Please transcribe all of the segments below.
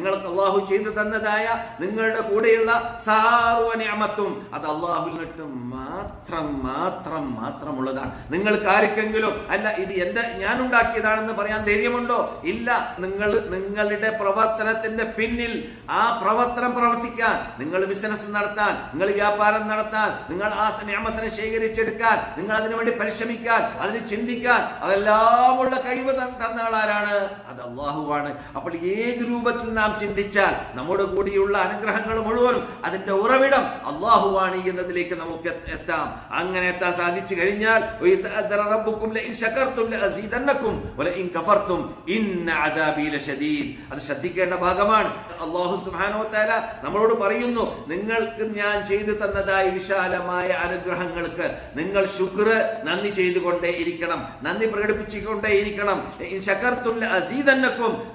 നിങ്ങൾക്ക് അള്ളാഹു ചെയ്തു തന്നതായ നിങ്ങളുടെ കൂടെയുള്ള സർവ്വ നിഅമത്തും അത് അള്ളാഹുവിൽ നിന്നിട്ട് മാത്രമുള്ളതാണ്. നിങ്ങൾക്ക് ആർക്കെങ്കിലും അല്ല ഇത് ഞാൻ ഉണ്ടാക്കിയതാണെന്ന് പറയാൻ ധൈര്യമുണ്ടോ? ഇല്ല. നിങ്ങളുടെ പ്രവർത്തനത്തിന്റെ പിന്നിൽ ആ പ്രവർത്തനം പ്രവർത്തിക്കാൻ, നിങ്ങൾ ബിസിനസ് നടത്താൻ, നിങ്ങൾ വ്യാപാരം നടത്താൻ, നിങ്ങൾ ആ നിഅമത്തിനെ ശേഖരിച്ചെടുക്കാൻ, നിങ്ങൾ അതിനുവേണ്ടി പരിശ്രമിക്കാൻ, അതിന് ചിന്തിക്കാൻ, അതെല്ലാമുള്ള കഴിവ് തന്ന ആളാരാണ്? അത് അള്ളാഹുവാണ്. അപ്പോൾ ഏത് രൂപത്തിൽ നാം ചിന്തിച്ചാൽ നമ്മുടെ കൂടിയുള്ള അനുഗ്രഹങ്ങൾ മുഴുവനും അതിന്റെ ഉറവിടം അള്ളാഹുവാണ് എന്നതിലേക്ക് നമുക്ക് എത്താം. അങ്ങനെ എത്താൻ സാധിച്ചു കഴിഞ്ഞാൽ അത് ശ്രദ്ധിക്കേണ്ട ഭാഗമാണ്. അല്ലാഹു സുബ്ഹാനഹു വ തആല നമ്മളോട് പറയുന്നു, നിങ്ങൾക്ക് ഞാൻ ചെയ്തു തന്നതായ വിശാലമായ അനുഗ്രഹങ്ങൾക്ക് നിങ്ങൾ ശുക്ർ, നന്ദി ചെയ്തുകൊണ്ടേ ഇരിക്കണം, നന്ദി പ്രകടിപ്പിച്ചുകൊണ്ടേയിരിക്കണം.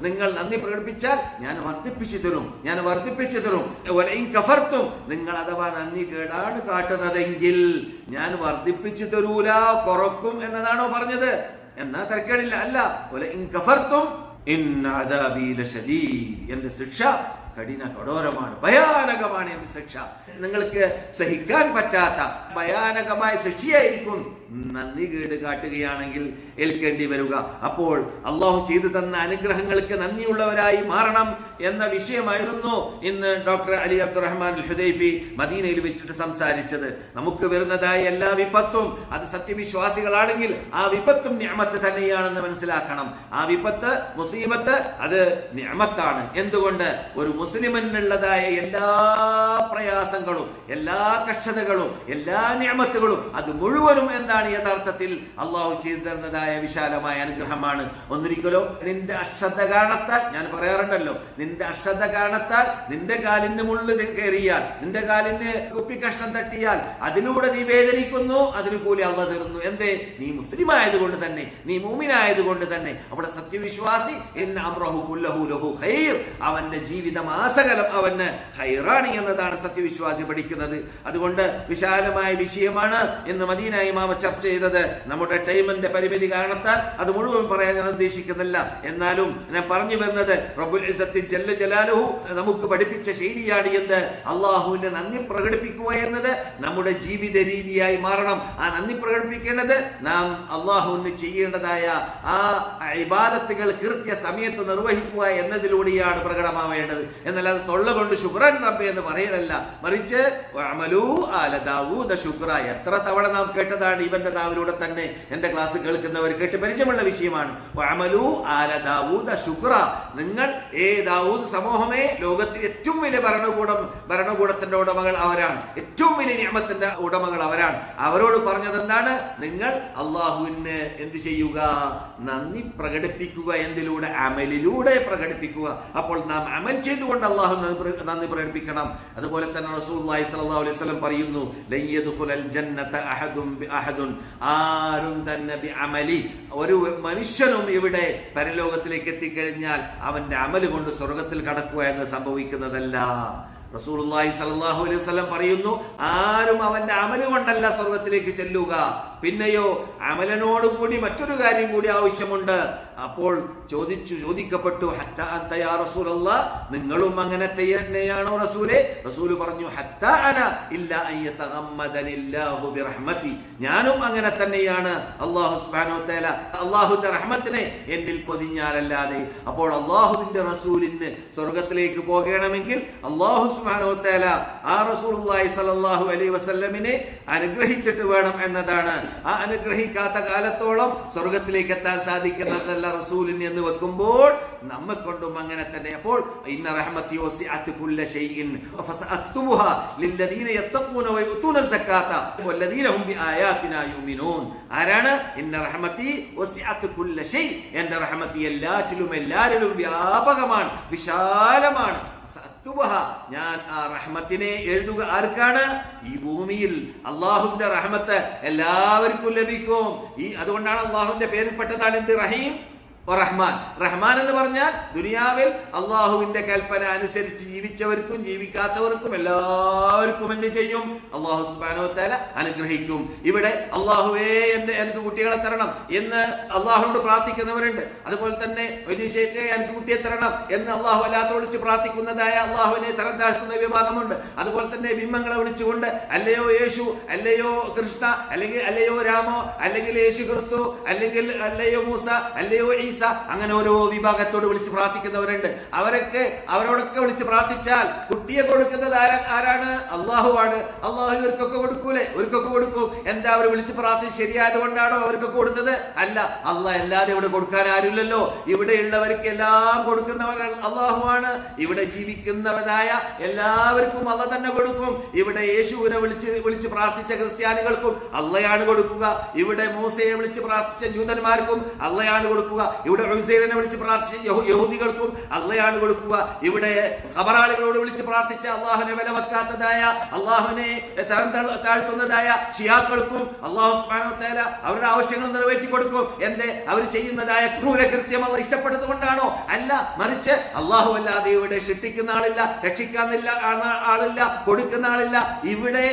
നിങ്ങൾ നന്ദി പ്രകടിപ്പിച്ചാൽ ഞാൻ വർദ്ധിപ്പിച്ചു തരും. നിങ്ങൾ അഥവാ നന്ദി കേടാണ് കാട്ടുന്നതെങ്കിൽ ഞാൻ വർദ്ധിപ്പിച്ചു തരൂല, കുറക്കും എന്നതാണോ പറഞ്ഞത്? എന്നാ തരക്കേടില്ല. അല്ല, എന്റെ ശിക്ഷ കഠോരമാണ്, ഭയാനകമാണ് എന്റെ ശിക്ഷ. നിങ്ങൾക്ക് സഹിക്കാൻ പറ്റാത്ത ഭയാനകമായ ശിക്ഷയായിരിക്കും നന്ദി കേട് കാട്ടുകയാണെങ്കിൽ ഏൽക്കേണ്ടി വരിക. അപ്പോൾ അള്ളാഹു ചെയ്തു തന്ന അനുഗ്രഹങ്ങൾക്ക് നന്ദിയുള്ളവരായി മാറണം എന്ന വിഷയമായിരുന്നു ഇന്ന് doctor Ali Abdurahman al Hudaifi മദീനയിൽ വെച്ചിട്ട് സംസാരിച്ചത്. നമുക്ക് വരുന്നതായ എല്ലാ വിപത്തും അത് സത്യവിശ്വാസികളാണെങ്കിൽ ആ വിപത്തും നിഅമത്ത് തന്നെയാണെന്ന് മനസ്സിലാക്കണം. ആ വിപത്ത്, മുസീബത്ത് അത് നിഅമത്താണ്. എന്തുകൊണ്ട്? ഒരു മുസ്ലിമിനുള്ളതായ എല്ലാ പ്രയാസങ്ങളും, എല്ലാ കഷ്ടതകളും, എല്ലാ നിഅമത്തുകളും അത് മുഴുവനും എന്താണ് യഥാർത്ഥത്തിൽ അള്ളാഹു ചെയ്തു തരുന്നതായ വിശാലമായ അനുഗ്രഹമാണ്. ഒന്നിരിക്കലോ നിന്റെ അശ്രദ്ധ കാരണത്താൽ, ഞാൻ പറയാറുണ്ടല്ലോ, നിന്റെ അശ്രദ്ധ കാരണത്താൽ നിന്റെ കാലിന് മുള്ളു കയറിയാൽ, നിന്റെ കാലിന് കുപ്പിക്കഷ്ണം തട്ടിയാൽ അതിലൂടെ നീ വേദനിക്കുന്നു, അതിന് കൂലി അള്ളാഹു തരുന്നു. എന്തേ? നീ മുസ്ലിം ആയതുകൊണ്ട് തന്നെ, നീ മുഅ്മിനായതുകൊണ്ട് തന്നെ. അവിടെ സത്യവിശ്വാസി അവന്റെ ജീവിതം ആസകലം അവന് ഖൈറാണ് എന്നതാണ് സത്യവിശ്വാസി പഠിക്കുന്നത്. അതുകൊണ്ട് വിശാലമായ വിഷയമാണ് ഇന്ന് മദീന ഇമാം ചർച്ച ചെയ്തത്. നമ്മുടെ ടൈമിന്റെ പരിമിതി കാരണത്താൽ അത് മുഴുവൻ പറയാൻ ഞാൻ ഉദ്ദേശിക്കുന്നില്ല. എന്നാലും ഞാൻ പറഞ്ഞു വരുന്നത്, റബ്ബുൽ ഇസ്സത്തി ജല്ല ജലാലുഹു നമുക്ക് പഠിപ്പിച്ച ശൈലിയാണ് എന്ത്? അള്ളാഹുവിന്റെ നന്ദി പ്രകടിപ്പിക്കുക എന്നത് നമ്മുടെ ജീവിത രീതിയായി മാറണം. ആ നന്ദി പ്രകടിപ്പിക്കേണ്ടത് നാം അള്ളാഹുവിന് ചെയ്യേണ്ടതായ ആ ഇബാദത്തുകൾ കൃത്യ സമയത്ത് നിർവഹിക്കുക എന്നതിലൂടെയാണ് പ്രകടമാവേണ്ടത്. എന്നാൽ അത് തൊള്ള കൊണ്ട് ശുക്രൻ റബ്ബേ എന്ന് പറയലല്ല, മറിച്ച് വഅമലൂ ആല ദാവൂദ ശുക്ര. എത്ര തവണ നാം കേട്ടതാണ് ഇവന്റെ നാവിലൂടെ തന്നെ. എന്റെ ക്ലാസ് കേൾക്കുന്നവർ കേട്ട് പരിചയമുള്ള വിഷയമാണ്. വഅമലൂ ആല ദാവൂദ ശുക്ര. നിങ്ങൾ ദാവൂദ് സമൂഹമേ, ലോകത്തിൽ ഏറ്റവും വലിയ ഭരണകൂടത്തിന്റെ ഉടമകൾ അവരാണ്, ഏറ്റവും വലിയ നിഅമത്തിന്റെ ഉടമകൾ അവരാണ്. അവരോട് പറഞ്ഞത് എന്താണ്? നിങ്ങൾ അള്ളാഹുവിന് എന്ത് ചെയ്യുക? നന്ദി പ്രകടിപ്പിക്കുക. എന്തിലൂടെ? അമലിലൂടെ പ്രകടിപ്പിക്കുക. അപ്പോൾ നാം അമൽ ചെയ്തുകൊണ്ട് അള്ളാഹു നന്ദി പ്രകടിപ്പിക്കണം. അതുപോലെ തന്നെ റസൂലുള്ളാഹി സ്വല്ലല്ലാഹു അലൈഹി വസല്ലം പറയുന്നു, ലൻ യദ്ഖുലൽ ജന്നത അഹദുൻ, ആരും തന്നെ ബിഅമലി, ഒരു മനുഷ്യനും ഇവിടെ പരലോകത്തിലേക്ക് എത്തിക്കഴിഞ്ഞാൽ അവന്റെ അമല് കൊണ്ട് സ്വർഗത്തിൽ കടക്കുക എന്ന് സംഭവിക്കുന്നതല്ല. റസൂലുള്ളാഹി സ്വല്ലല്ലാഹു അലൈഹി വസല്ലം പറയുന്നു, ആരും അവന്റെ അമല് കൊണ്ടല്ല സ്വർഗത്തിലേക്ക് ചെല്ലുക. പിന്നെയോ അമലനോടുകൂടി മറ്റൊരു കാര്യം കൂടി ആവശ്യമുണ്ട്. അപ്പോൾ ചോദിക്കപ്പെട്ടു, ഹത്താ അൻത യാ റസൂലല്ലാഹ്, നിങ്ങളും അങ്ങനെ തന്നെയാണോ റസൂലേ? റസൂല് പറഞ്ഞു, ഹത്താ അന ഇല്ലാ അൻ യതഗമ്മദനില്ലാഹു ബിറഹ്മതി, ഞാനും അങ്ങനെ തന്നെയാണ്. അല്ലാഹു സുബ്ഹാനഹു വ തആല അല്ലാഹുവിന്റെ റഹ്മത്തിനെ എന്നിൽ പൊതിഞ്ഞാലല്ലാതെ. അപ്പോൾ അല്ലാഹുവിന്റെ റസൂലിന് സ്വർഗ്ഗത്തിലേക്ക് പോകണമെങ്കിൽ അല്ലാഹു സുബ്ഹാനഹു വ തആല ആ റസൂലുള്ളാഹി സ്വല്ലല്ലാഹു അലൈഹി വസല്ലമിനെ അനുഗ്രഹിച്ചിട്ട് വേണം എന്നതാണ്. ആ അനുഗ്രഹിക്കാത്ത കാലത്തോളം സ്വർഗത്തിലേക്ക് എത്താൻ സാധിക്കുന്നതല്ല റസൂലിന് എന്ന് വെക്കുമ്പോൾ നമ്മെ കൊണ്ടും അങ്ങനെ തന്നെ. അപ്പോൾ ഇന്ന റഹ്മതി വസിഅത് കുല്ല ഷൈഇൻ ഫസഅക്തുബുഹാ ലില്ലദീന യത്തഖൂന വയുതൂന സകാത വല്ലദീന ഹും ബിആയാതിനാ യുമിനൂൻ. ആരാണ്? ഇന്ന റഹ്മതി വസിഅത് കുല്ല ഷൈ, എന്റെ റഹ്മതി എല്ലാറ്റിലും എല്ലാരിലും വ്യാപകമാണ്, വിശാലമാണ്. ഞാൻ ആ റഹ്മത്തിനെ എഴുതുക. ആർക്കാണ്? ഈ ഭൂമിയിൽ അള്ളാഹുവിന്റെ റഹ്മത്ത് എല്ലാവർക്കും ലഭിക്കും. അതുകൊണ്ടാണ് അള്ളാഹുവിന്റെ പേരിൽപ്പെട്ടതാണ് എന്ത്? റഹീം. റഹ്മാൻ. റഹ്മാൻ എന്ന് പറഞ്ഞാൽ ദുനിയാവിൽ അള്ളാഹുവിന്റെ കൽപ്പന അനുസരിച്ച് ജീവിച്ചവർക്കും ജീവിക്കാത്തവർക്കും എല്ലാവർക്കും എന്ത് ചെയ്യും? അള്ളാഹു സുബ്ഹാനഹു വ തആല അനുഗ്രഹിക്കും. ഇവിടെ അള്ളാഹുവേ എനിക്ക് കുട്ടികളെ തരണം എന്ന് അള്ളാഹുവിനോട് പ്രാർത്ഥിക്കുന്നവരുണ്ട്. അതുപോലെ തന്നെ വലിയ ശേഖ എനിക്ക് കുട്ടിയെ തരണം എന്ന് അള്ളാഹു അല്ലാത്തവരോട് വിളിച്ച് പ്രാർത്ഥിക്കുന്നതായ അള്ളാഹുവിനെ തരം താഴ്ത്തുന്ന വിഭാഗമുണ്ട്. അതുപോലെ തന്നെ ബിംബങ്ങളെ വിളിച്ചുകൊണ്ട് അല്ലയോ യേശു, അല്ലയോ കൃഷ്ണ, അല്ലെങ്കിൽ അല്ലയോ രാമോ, അല്ലെങ്കിൽ യേശു ക്രിസ്തു, അല്ലെങ്കിൽ അല്ലയോ മൂസ, അല്ലയോ ഈസ, അങ്ങനെ ഓരോ വിഭാഗത്തോട് വിളിച്ച് പ്രാർത്ഥിക്കുന്നവരുണ്ട്. അവരോടൊക്കെ വിളിച്ച് പ്രാർത്ഥിച്ചാൽ കുട്ടിയെ കൊടുക്കുന്നത് ആരാണ്? അള്ളാഹുവാണ്. അള്ളാഹു ഇവർക്കൊക്കെ കൊടുക്കൂലേ? ഇവർക്കൊക്കെ കൊടുക്കും. എന്താ അവർ വിളിച്ച് പ്രാർത്ഥിച്ച് ശരിയായതുകൊണ്ടാണോ അവർക്കൊക്കെ കൊടുത്തത്? അല്ല, അള്ളാഹ് അല്ലാതെ ഇവിടെ കൊടുക്കാൻ ആരുമില്ലല്ലോ. ഇവിടെയുള്ളവർക്ക് എല്ലാം കൊടുക്കുന്നവർ അള്ളാഹുവാണ്. ഇവിടെ ജീവിക്കുന്നവരായ എല്ലാവർക്കും അള്ളാഹ് തന്നെ കൊടുക്കും. ഇവിടെ യേശുവിനെ വിളിച്ച് പ്രാർത്ഥിച്ച ക്രിസ്ത്യാനികൾക്കും അള്ളയാണ് കൊടുക്കുക. ഇവിടെ മൂസയെ വിളിച്ച് പ്രാർത്ഥിച്ച ജൂതന്മാർക്കും അള്ളയാണ് കൊടുക്കുക. ഇവിടെ ഉസൈറിനെ വിളിച്ച് പ്രാർത്ഥിച്ച യഹൂദികൾക്കും അള്ളയാണ് കൊടുക്കുക. ഇവിടെ ഖബറാളികളോട് വിളിച്ച് പ്രാർത്ഥിച്ച അള്ളാഹുവിനെ വില വെക്കാത്തതായ അള്ളാഹുവിനെ തരം താഴ്ത്തുന്നതായ ഷിയാക്കൾക്കും അള്ളാഹു സുബ്ഹാനഹു വ തആല അവരുടെ ആവശ്യങ്ങൾ നിറവേറ്റി കൊടുക്കും. എന്തേ? അവർ ചെയ്യുന്നതായ ക്രൂരകൃത്യം അവർ ഇഷ്ടപ്പെടുന്നതുകൊണ്ടാണോ? അല്ല, മറിച്ച് അള്ളാഹു അല്ലാതെ ഇവിടെ സൃഷ്ടിക്കുന്ന ആളില്ല, രക്ഷിക്കാൻ ആളില്ല, കൊടുക്കുന്ന ആളില്ല. ഇവിടെ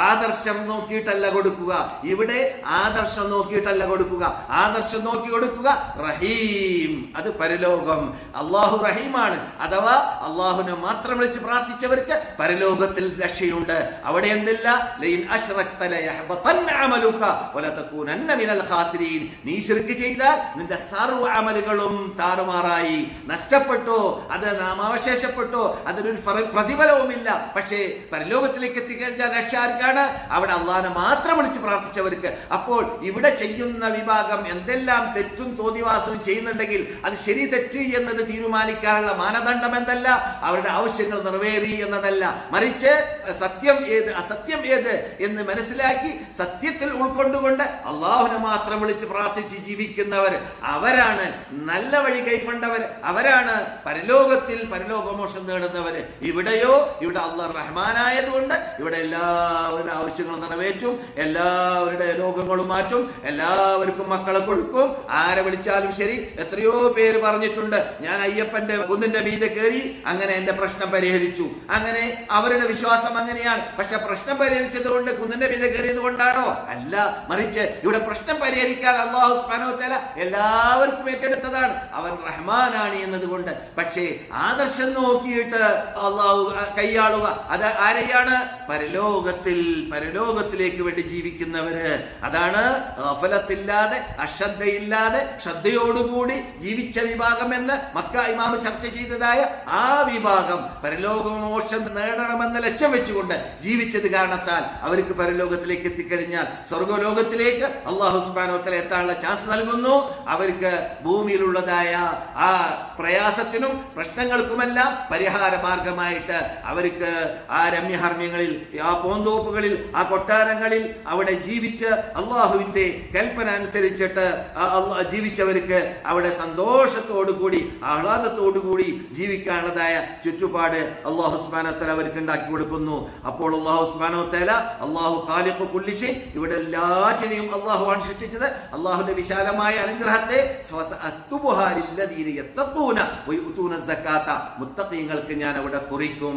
ആദർശം നോക്കിയിട്ടല്ല കൊടുക്കുക. ഇവിടെ ആദർശം നോക്കിയിട്ടല്ല കൊടുക്കുക. ആദർശം നോക്കി കൊടുക്കുക റഹീം, അത് പരലോകം. അള്ളാഹു റഹീമാണ്. അഥവാ അള്ളാഹുവിനെ മാത്രം വിളിച്ച് പ്രാർത്ഥിച്ചവർക്ക് പരലോകത്തിൽ രക്ഷയുണ്ട്. അവിടെ എന്തില്ല? ലൈൻ അശ്റക്ത ലയഹ്ബതന്ന അമലുക വലതകൂനന്ന മിനൽ ഖാസിരീൻ. നീ ശിർക്ക് ചെയ്താൽ നിന്റെ സർവ്വ അമലുകളും താറുമാറായി, നഷ്ടപ്പെട്ടോ, അത് നാമാവശേഷപ്പെട്ടോ, അതിനൊരു പ്രതിഫലവുമില്ല. പക്ഷേ പരലോകത്തിലേക്ക് എത്തിക്കഴിഞ്ഞാൽ രക്ഷ ആർക്കാണ്? അവിടെ അള്ളാഹിനെ മാത്രം വിളിച്ച് പ്രാർത്ഥിച്ചവർക്ക്. അപ്പോൾ ഇവിടെ ചെയ്യുന്ന വിഭാഗം എന്തെല്ലാം തെറ്റും തോന്നിവാസവും ചെയ്യുന്നുണ്ടെങ്കിൽ അത് ശരി തെറ്റ് എന്നത് തീരുമാനിക്കാനുള്ള മാനദണ്ഡം എന്തല്ല? അവരുടെ ആവശ്യങ്ങൾ നിറവേറി എന്നതല്ല, മറിച്ച് സത്യം ഏത് അസത്യം ഏത് എന്ന് മനസ്സിലാക്കി സത്യത്തിൽ ഉൾക്കൊണ്ടുകൊണ്ട് അള്ളാഹുവിനെ മാത്രം വിളിച്ച് പ്രാർത്ഥിച്ച് ജീവിക്കുന്നവർ അവരാണ് നല്ല വഴി കൈക്കൊണ്ടവർ. അവരാണ് പരലോകത്തിൽ പരലോകമോക്ഷം നേടുന്നവര്. ഇവിടെയോ, ഇവിടെ അള്ളാഹ് റഹ്മാനായതുകൊണ്ട് ഇവിടെ എല്ലാവരുടെ ആവശ്യങ്ങളും നിറവേറ്റും, എല്ലാവരുടെ രോഗങ്ങളും മാറ്റും, എല്ലാവർക്കും മക്കളെ കൊടുക്കും. ആരെ വിളിച്ചാലും ശരി. എത്രയോ പേര് പറഞ്ഞിട്ടുണ്ട്, ഞാൻ അയ്യപ്പന്റെ കുന്നിന്റെ മീതെ കയറി അങ്ങനെ എന്റെ പ്രശ്നം പരിഹരിച്ചു. അങ്ങനെ അവരുടെ വിശ്വാസം അങ്ങനെയാണ്. പക്ഷെ പ്രശ്നം പരിഹരിച്ചത് കൊണ്ട് കുന്നിന്റെ മീതെ കയറിയത് കൊണ്ടാണോ? അല്ല, മറിച്ച് ഇവിടെ പ്രശ്നം പരിഹരിക്കാൻ അല്ലാഹു സുബ്ഹാനഹു വ തആല എല്ലാവർക്കും ഏറ്റെടുത്തതാണ്. അവൻ റഹ്മാനാണ് എന്നതുകൊണ്ട്. പക്ഷേ ആദർശം നോക്കിയിട്ട് അള്ളാഹു കൈയാളുക, അത് ആരെയാണ്? പരലോകത്തിലേക്ക് വേണ്ടി ജീവിക്കുന്നവര്. അതാണ് ഗഫലത്തില്ലാതെ, അശ്രദ്ധയില്ലാതെ, ശ്രദ്ധയോടുകൂടി ജീവിച്ച വിഭാഗം എന്ന് മക്ക ഇമാം ചർച്ച ചെയ്തതായ ആ വിഭാഗം പരലോകമോക്ഷം നേടണമെന്ന ലക്ഷ്യം വെച്ചുകൊണ്ട് ജീവിച്ചത് കാരണത്താൽ അവർക്ക് പരലോകത്തിലേക്ക് എത്തിക്കഴിഞ്ഞാൽ സ്വർഗലോകത്തിലേക്ക് അല്ലാഹു സുബ്ഹാനഹു വ തആല എത്താനുള്ള ചാൻസ് നൽകുന്നു. അവർക്ക് ഭൂമിയിലുള്ളതായ ആ പ്രയാസത്തിനും പ്രശ്നങ്ങൾക്കുമെല്ലാം പരിഹാര മാർഗമായിട്ട് അവർക്ക് ആ രമ്യഹർമ്മ്യങ്ങളിൽ, ആ പൂന്തോപ്പുകളിൽ, ആ കൊട്ടാരങ്ങളിൽ അവിടെ ജീവിച്ച് അള്ളാഹുവിന്റെ കൽപ്പന അനുസരിച്ചിട്ട് ജീവിച്ചവർക്ക് അവിടെ സന്തോഷത്തോടുകൂടി ആഹ്ലാദത്തോടുകൂടി ജീവിക്കാനുള്ളതായ ചുറ്റുപാട് അല്ലാഹു സുബ്ഹാനഹു വ തആല അവർക്ക് ഉണ്ടാക്കി കൊടുക്കുന്നു. അപ്പോൾ അല്ലാഹു സുബ്ഹാനഹു വ തആല അല്ലാഹു ഖാലിഖു കുല്ലി ഷൈ, ഇവിടെ എല്ലാറ്റിനെയും അല്ലാഹുവാണ് സൃഷ്ടിച്ചത്. അല്ലാഹുവിന്റെ വിശാലമായ അനുഗ്രഹത്തെ മുത്തഖീങ്ങൾക്ക് ഞാൻ അവിടെ കുറിക്കും,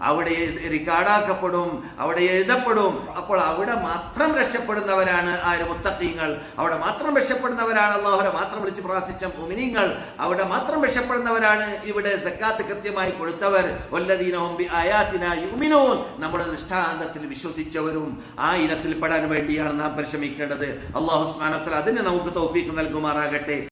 അവിടെ റിക്കാർഡാക്കപ്പെടും, അവിടെ എഴുതപ്പെടും. അപ്പോൾ അവിടെ മാത്രം രക്ഷപ്പെടുന്നവരാണ് ആര്? മുത്തഖീങ്ങൾ. അവിടെ മാത്രം രക്ഷപ്പെടുന്നവരാണ് അല്ലാഹുവിനെ മാത്രം വിളിച്ച് പ്രാർത്ഥിച്ച മുഅ്മിനീങ്ങൾ. അവിടെ മാത്രം രക്ഷപ്പെടുന്നവരാണ് ഇവിടെ സക്കാത്ത് കൃത്യമായി കൊടുത്തവർ. വല്ലദീനഹും ബിആയാതിനാ യുഅ്മിനൂൻ, നമ്മുടെ ദൃഷ്ടാന്തത്തിൽ വിശ്വസിച്ചവരും ആ ഇനത്തിൽ പെടാൻ വേണ്ടിയാണ് നാം പരിശ്രമിക്കേണ്ടത്. അല്ലാഹു സുബ്ഹാനഹു വ തആല അതിന് നമുക്ക് തൗഫീഖ് നൽകുമാറാകട്ടെ.